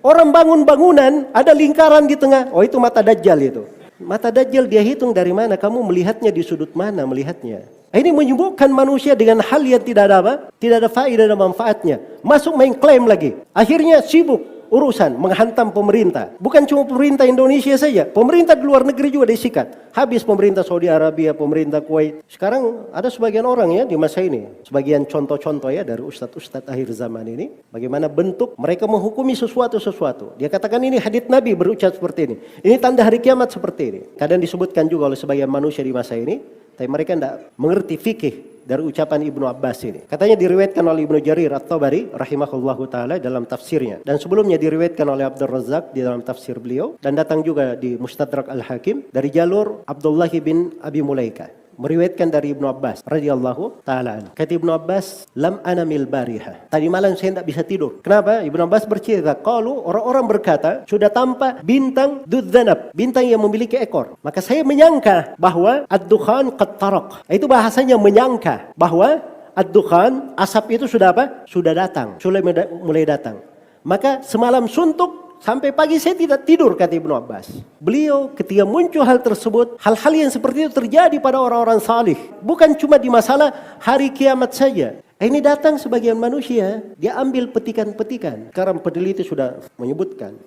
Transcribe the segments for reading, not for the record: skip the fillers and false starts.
Orang bangun bangunan, ada lingkaran di tengah. Oh itu mata Dajjal itu. Mata Dajjal dia hitung dari mana, kamu melihatnya di sudut mana melihatnya. Ini menyibukkan manusia dengan hal yang tidak ada apa? Tidak ada faedah dan manfaatnya. Masuk main klaim lagi. Akhirnya sibuk urusan menghantam pemerintah. Bukan cuma pemerintah Indonesia saja. Pemerintah di luar negeri juga disikat. Habis pemerintah Saudi Arabia, pemerintah Kuwait. Sekarang ada sebagian orang ya di masa ini. Sebagian contoh-contoh ya dari ustadz-ustadz akhir zaman ini. Bagaimana bentuk mereka menghukumi sesuatu. Dia katakan ini hadits Nabi berucap seperti ini. Ini tanda hari kiamat seperti ini. Kadang disebutkan juga oleh sebagian manusia di masa ini. Tapi mereka tidak mengerti fikih dari ucapan Ibnu Abbas ini. Katanya diriwayatkan oleh Ibnu Jarir At-Tabari rahimahullahu taala dalam tafsirnya, dan sebelumnya diriwayatkan oleh Abdul Razzaq di dalam tafsir beliau, dan datang juga di Mustadrak Al-Hakim dari jalur Abdullah bin Abi Mulaika. Meriwayatkan dari Ibnu Abbas radhiyallahu taala. Kata Ibnu Abbas, "Lam anamil bariha." Tadi malam saya tidak bisa tidur. Kenapa? Ibnu Abbas bercerita, qalu orang-orang berkata, sudah tampak bintang dudzanab, bintang yang memiliki ekor. Maka saya menyangka bahwa ad-dukhan qad taraq. Itu bahasanya menyangka bahwa ad-dukhan, asap itu sudah apa? Sudah datang, mulai datang. Maka semalam suntuk sampai pagi saya tidak tidur, kata Ibnu Abbas. Beliau ketika muncul hal tersebut, hal-hal yang seperti itu terjadi pada orang-orang salih. Bukan cuma di masalah hari kiamat saja. Ini datang sebagian manusia, dia ambil petikan-petikan. Sekarang peneliti sudah menyebutkan,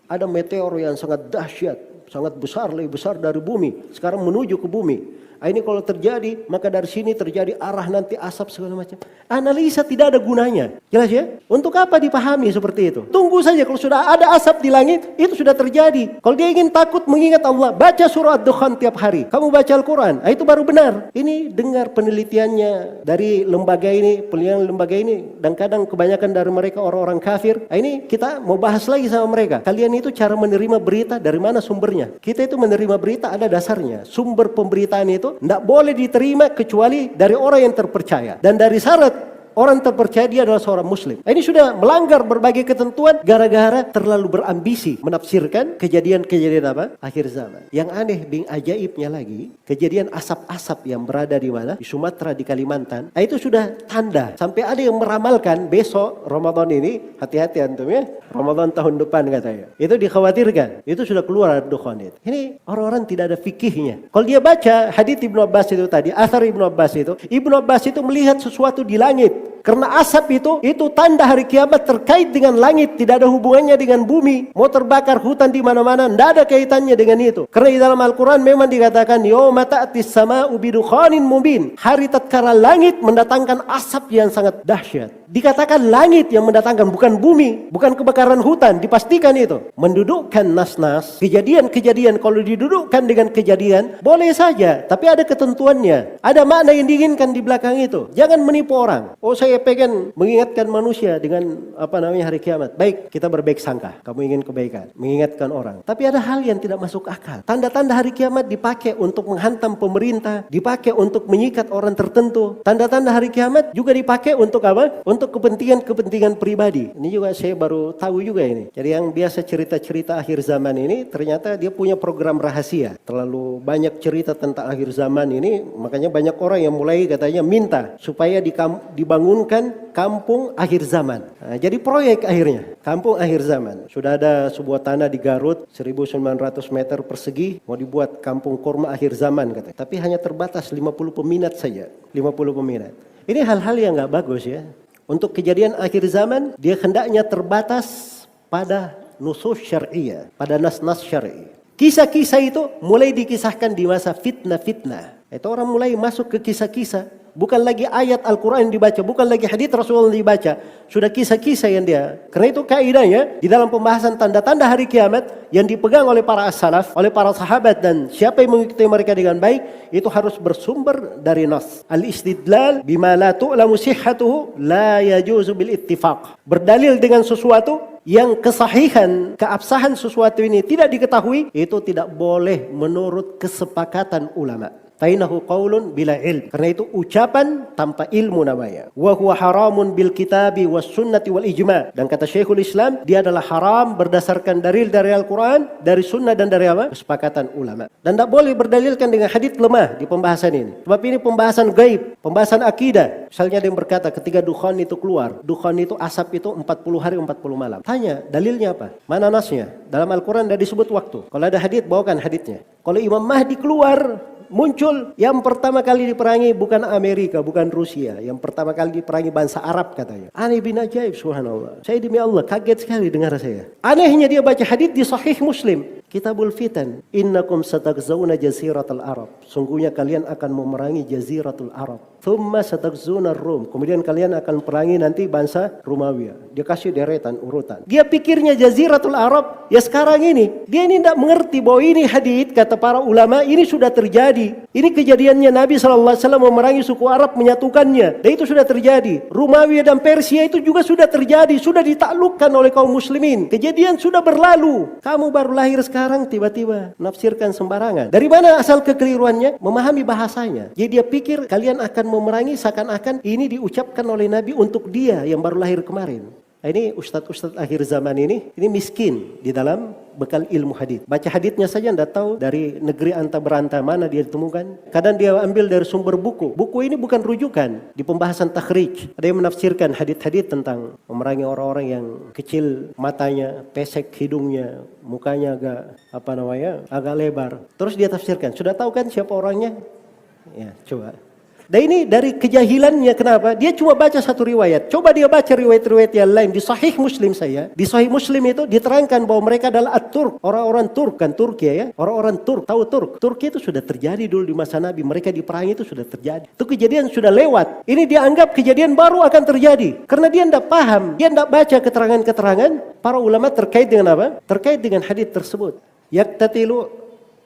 ada meteor yang sangat dahsyat, sangat besar, lebih besar dari bumi. Sekarang menuju ke bumi. Ini kalau terjadi, maka dari sini terjadi arah nanti asap segala macam. Analisa tidak ada gunanya. Jelas ya? Untuk apa dipahami seperti itu? Tunggu saja kalau sudah ada asap di langit, itu sudah terjadi. Kalau dia ingin takut mengingat Allah, baca surah Ad-Dukhan tiap hari. Kamu baca Al-Quran, itu baru benar. Ini dengar penelitiannya dari lembaga ini, penelitian lembaga ini, dan kadang kebanyakan dari mereka orang-orang kafir. Ini kita mau bahas lagi sama mereka. Kalian itu cara menerima berita dari mana sumbernya? Kita itu menerima berita ada dasarnya. Sumber pemberitaan itu tidak boleh diterima kecuali dari orang yang terpercaya. Dan dari syarat orang terpercaya dia adalah seorang muslim. Ini sudah melanggar berbagai ketentuan gara-gara terlalu berambisi menafsirkan kejadian-kejadian apa? Akhir zaman. Yang aneh, bing ajaibnya lagi, kejadian asap-asap yang berada di mana? Di Sumatera, di Kalimantan. Itu sudah tanda. Sampai ada yang meramalkan besok Ramadan ini, hati-hati antum ya. Ramadan tahun depan katanya. Itu dikhawatirkan. Itu sudah keluar dukhan itu. Ini orang-orang tidak ada fikihnya. Kalau dia baca hadits Ibnu Abbas itu tadi, asar Ibnu Abbas itu melihat sesuatu di langit. Karena asap itu tanda hari kiamat terkait dengan langit, tidak ada hubungannya dengan bumi. Mau terbakar hutan di mana-mana, tidak ada kaitannya dengan itu. Karena di dalam Al-Quran memang dikatakan, yauma ta'tis sama'u bidukhanin mubin. Hari tatkala langit mendatangkan asap yang sangat dahsyat. Dikatakan langit yang mendatangkan, bukan bumi, bukan kebakaran hutan. Dipastikan itu. Mendudukkan nas-nas, kejadian-kejadian kalau didudukkan dengan kejadian, boleh saja. Tapi ada ketentuannya. Ada makna yang diinginkan di belakang itu. Jangan menipu orang. Oh saya pengen mengingatkan manusia dengan hari kiamat. Baik, kita berbaik sangka. Kamu ingin kebaikan, mengingatkan orang. Tapi ada hal yang tidak masuk akal. Tanda-tanda hari kiamat dipakai untuk menghantam pemerintah, dipakai untuk menyikat orang tertentu. Tanda-tanda hari kiamat juga dipakai untuk apa? Untuk kepentingan pribadi. Ini juga saya baru tahu juga ini. Jadi yang biasa cerita-cerita akhir zaman ini ternyata dia punya program rahasia. Terlalu banyak cerita tentang akhir zaman ini, makanya banyak orang yang mulai katanya minta supaya dibangunkan kampung akhir zaman. Nah, jadi proyek akhirnya kampung akhir zaman. Sudah ada sebuah tanah di Garut 1900 meter persegi mau dibuat kampung kurma akhir zaman katanya. Tapi hanya terbatas 50 peminat saja. 50 peminat. Ini hal-hal yang nggak bagus ya. Untuk kejadian akhir zaman, dia hendaknya terbatas pada nusus syar'iyah, pada nas-nas syar'i. Kisah-kisah itu mulai dikisahkan di masa fitnah-fitnah. Itu orang mulai masuk ke kisah-kisah. Bukan lagi ayat Al-Quran yang dibaca, bukan lagi hadits Rasulullah yang dibaca. Sudah kisah-kisah yang dia. Karena itu kaidahnya di dalam pembahasan tanda-tanda hari kiamat yang dipegang oleh para as-salaf, oleh para sahabat dan siapa yang mengikuti mereka dengan baik, itu harus bersumber dari nas. Al-istidlal bima la tu'lamu sihhatuhu la yajuzu bil ittifaq. Berdalil dengan sesuatu yang kesahihan, keabsahan sesuatu ini tidak diketahui, itu tidak boleh menurut kesepakatan ulama. Fainahu qaulun bila ilm. Karena itu ucapan tanpa ilmu namanya. Wa huwa haramun bil kitabi was sunnati wal ijma'. Dan kata Syekhul Islam, dia adalah haram berdasarkan dalil dari Al-Quran, dari sunnah dan dari apa? Kesepakatan ulama. Dan tidak boleh berdalilkan dengan hadits lemah di pembahasan ini. Sebab ini pembahasan gaib, pembahasan akidah. Misalnya ada yang berkata ketika dukhan itu keluar, dukhan itu asap itu 40 hari 40 malam. Tanya, dalilnya apa? Mana nasnya? Dalam Al-Quran tidak disebut waktu. Kalau ada hadits, bawakan haditsnya. Kalau Imam Mahdi keluar, muncul, yang pertama kali diperangi bukan Amerika, bukan Rusia. Yang pertama kali diperangi bangsa Arab katanya. Aneh bin ajaib, subhanallah. Saya demi Allah kaget sekali dengar saya. Anehnya dia baca hadits di Sahih Muslim. Kitabul Fitan. Innakum satagzauna jaziratul Arab. Sungguhnya kalian akan memerangi jaziratul Arab. Thumma satagzuna Rum. Kemudian kalian akan perangi nanti bangsa Romawi. Dia kasih deretan, urutan. Dia pikirnya jaziratul Arab, ya sekarang ini. Dia ini tidak mengerti bahwa ini hadits kata para ulama, ini sudah terjadi. Ini kejadiannya Nabi SAW memerangi suku Arab, menyatukannya. Dan itu sudah terjadi. Romawi dan Persia itu juga sudah terjadi. Sudah ditaklukkan oleh kaum muslimin. Kejadian sudah berlalu. Kamu baru lahir sekarang tiba-tiba nafsirkan sembarangan. Dari mana asal kekeliruannya? Memahami bahasanya. Jadi dia pikir kalian akan memerangi seakan-akan ini diucapkan oleh Nabi untuk dia yang baru lahir kemarin. Nah, ini ustadz-ustadz akhir zaman ini miskin di dalam bekal ilmu hadits. Baca haditsnya saja tidak tahu dari negeri anta beranta mana dia ditemukan. Kadang dia ambil dari sumber buku. Buku ini bukan rujukan di pembahasan takhrij. Ada yang menafsirkan hadits-hadits tentang memerangi orang-orang yang kecil matanya, pesek hidungnya, mukanya agak lebar. Terus dia tafsirkan. Sudah tahu kan siapa orangnya? Ya, coba. Dan ini dari kejahilannya, kenapa? Dia cuma baca satu riwayat. Coba dia baca riwayat-riwayat yang lain. Di Sahih Muslim saya, di Sahih Muslim itu diterangkan bahwa mereka adalah At-Turk. Orang-orang Turk, kan Turki ya. Orang-orang Turk, tahu Turk. Turki itu sudah terjadi dulu di masa Nabi. Mereka diperangi itu sudah terjadi. Itu kejadian sudah lewat. Ini dianggap kejadian baru akan terjadi. Karena dia tidak paham. Dia tidak baca keterangan-keterangan para ulama terkait dengan apa? Terkait dengan hadits tersebut. Yaktatilu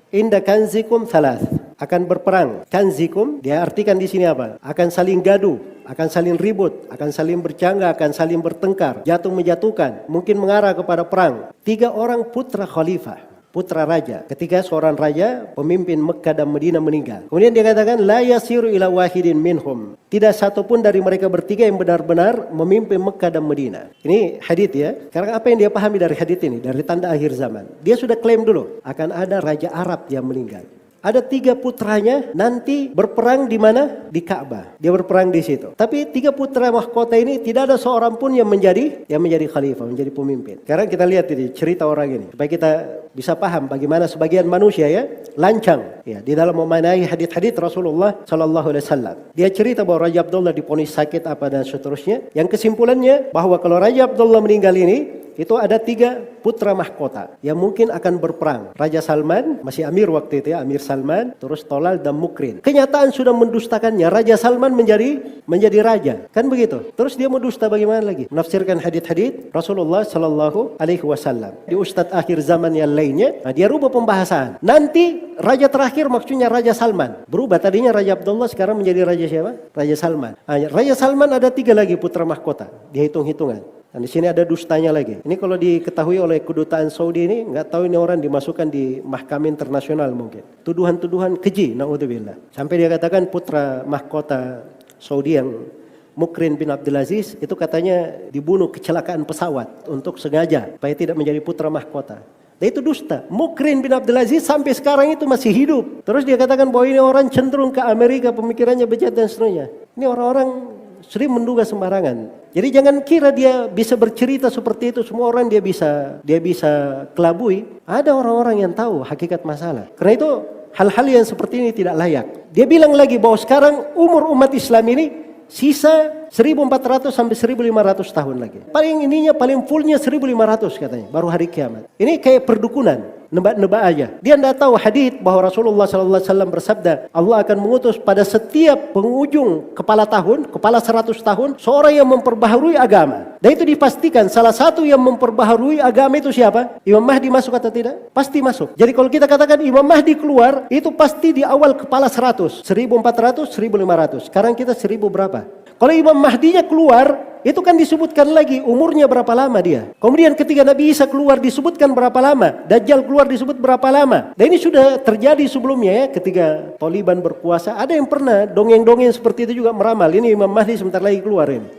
inda kanzikum thalath. Akan berperang. Kanzikum, dia artikan di sini apa? Akan saling gaduh, akan saling ribut, akan saling bercangga, akan saling bertengkar, jatuh menjatuhkan, mungkin mengarah kepada perang. 3 orang putra khalifah, putra raja. Ketika seorang raja, pemimpin Mekah dan Madinah meninggal. Kemudian dia katakan, la yasiru ila wahidin minhum. Tidak satu pun dari mereka bertiga yang benar-benar memimpin Mekah dan Madinah. Ini hadits ya. Sekarang apa yang dia pahami dari hadits ini? Dari tanda akhir zaman. Dia sudah klaim dulu, akan ada raja Arab yang meninggal. Ada 3 putranya nanti berperang di mana? Di Ka'bah. Dia berperang di situ. Tapi 3 putra mahkota ini tidak ada seorang pun yang menjadi khalifah, menjadi pemimpin. Sekarang kita lihat ini cerita orang ini supaya kita bisa paham bagaimana sebagian manusia ya lancang ya di dalam memaknai hadits-hadits Rasulullah sallallahu alaihi wasallam. Dia cerita bahwa Raja Abdullah diponis sakit apa dan seterusnya. Yang kesimpulannya bahwa kalau Raja Abdullah meninggal ini itu ada 3 putra mahkota yang mungkin akan berperang. Raja Salman, masih Amir waktu itu ya, Amir Salman, terus Tolal dan Mukrin. Kenyataan sudah mendustakannya, Raja Salman menjadi raja. Kan begitu. Terus dia mendusta bagaimana lagi? Menafsirkan hadits-hadits Rasulullah sallallahu alaihi wasallam. Di ustadz akhir zaman yang lainnya, dia rubah pembahasan. Nanti raja terakhir maksudnya Raja Salman. Berubah tadinya Raja Abdullah sekarang menjadi raja siapa? Raja Salman. Raja Salman ada 3 lagi putra mahkota. Dihitung-hitungan. Dan di sini ada dustanya lagi. Ini kalau diketahui oleh kedutaan Saudi ini, nggak tahu ini orang dimasukkan di mahkamah internasional mungkin. Tuduhan-tuduhan keji, naudzubillah. Sampai dia katakan putra mahkota Saudi yang Mukrin bin Abdul Aziz itu katanya dibunuh kecelakaan pesawat untuk sengaja supaya tidak menjadi putra mahkota. Dan itu dusta. Mukrin bin Abdul Aziz sampai sekarang itu masih hidup. Terus dia katakan bahwa ini orang cenderung ke Amerika, pemikirannya bejat dan seterusnya. Ini orang-orang sering menduga sembarangan. Jadi jangan kira dia bisa bercerita seperti itu, semua orang dia bisa kelabui. Ada orang-orang yang tahu hakikat masalah. Karena itu hal-hal yang seperti ini tidak layak. Dia bilang lagi bahwa sekarang umur umat Islam ini sisa 1400 sampai 1500 tahun lagi. Paling fullnya 1500 katanya, baru hari kiamat. Ini kayak perdukunan. Nebak-nebak aja. Dia tidak tahu hadits bahwa Rasulullah SAW bersabda, Allah akan mengutus pada setiap penghujung kepala 100 tahun, seorang yang memperbaharui agama. Dan itu dipastikan salah satu yang memperbaharui agama itu siapa? Imam Mahdi masuk atau tidak? Pasti masuk. Jadi kalau kita katakan Imam Mahdi keluar, itu pasti di awal kepala 100. 1400, 1500. Sekarang kita 1000 berapa? Kalau Imam Mahdinya keluar, itu kan disebutkan lagi umurnya berapa lama dia. Kemudian ketika Nabi Isa keluar disebutkan berapa lama. Dajjal keluar disebut berapa lama. Dan ini sudah terjadi sebelumnya ya, ketika Taliban berkuasa. Ada yang pernah dongeng-dongeng seperti itu juga meramal. Ini Imam Mahdi sebentar lagi keluar ini.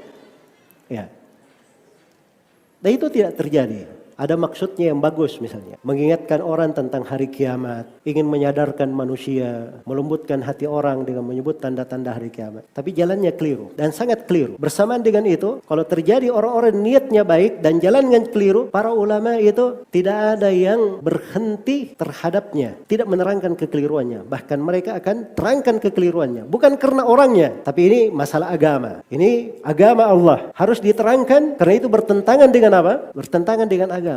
Ya. Dan itu tidak terjadi. Ada maksudnya yang bagus misalnya. Mengingatkan orang tentang hari kiamat. Ingin menyadarkan manusia. Melembutkan hati orang dengan menyebut tanda-tanda hari kiamat. Tapi jalannya keliru. Dan sangat keliru. Bersamaan dengan itu. Kalau terjadi orang-orang niatnya baik dan jalannya keliru. Para ulama itu tidak ada yang berhenti terhadapnya. Tidak menerangkan kekeliruannya. Bahkan mereka akan terangkan kekeliruannya. Bukan karena orangnya. Tapi ini masalah agama. Ini agama Allah. Harus diterangkan. Karena itu bertentangan dengan apa? Bertentangan dengan agama.